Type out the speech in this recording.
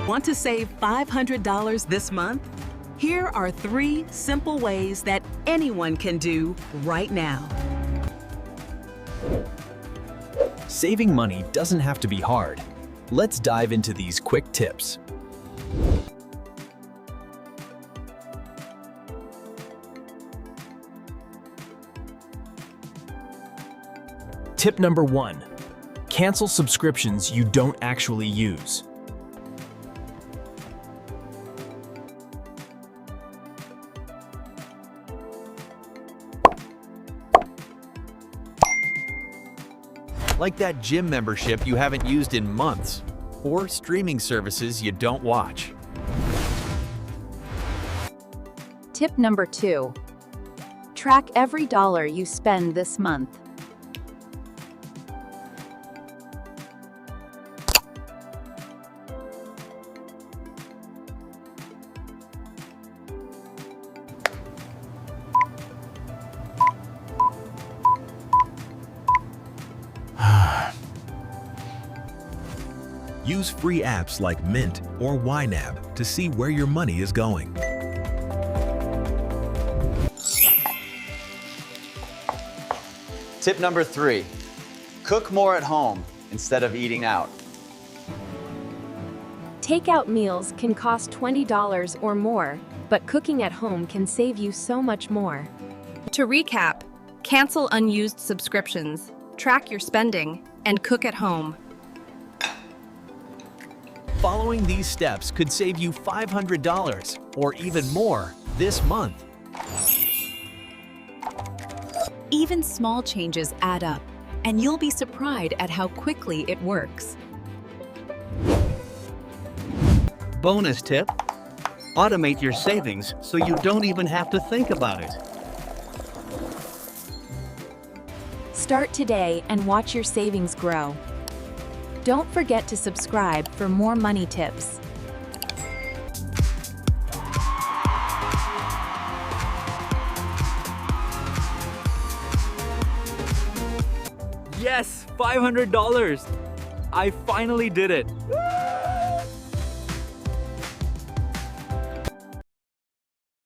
Want to save $500 this month? Here are 3 simple ways that anyone can do right now. Saving money doesn't have to be hard. Let's dive into these quick tips. Tip number 1. Cancel subscriptions you don't actually use. Like that gym membership you haven't used in months, or streaming services you don't watch. Tip number 2. Track every dollar you spend this month. Use free apps like Mint or YNAB to see where your money is going. Tip number 3. Cook more at home instead of eating out. Takeout meals can cost $20 or more, but cooking at home can save you so much more. To recap, cancel unused subscriptions, track your spending, and cook at home. Following these steps could save you $500 or even more this month. Even small changes add up, and you'll be surprised at how quickly it works. Bonus tip: automate your savings so you don't even have to think about it. Start today and watch your savings grow. Don't forget to subscribe for more money tips. Yes, $500! I finally did it!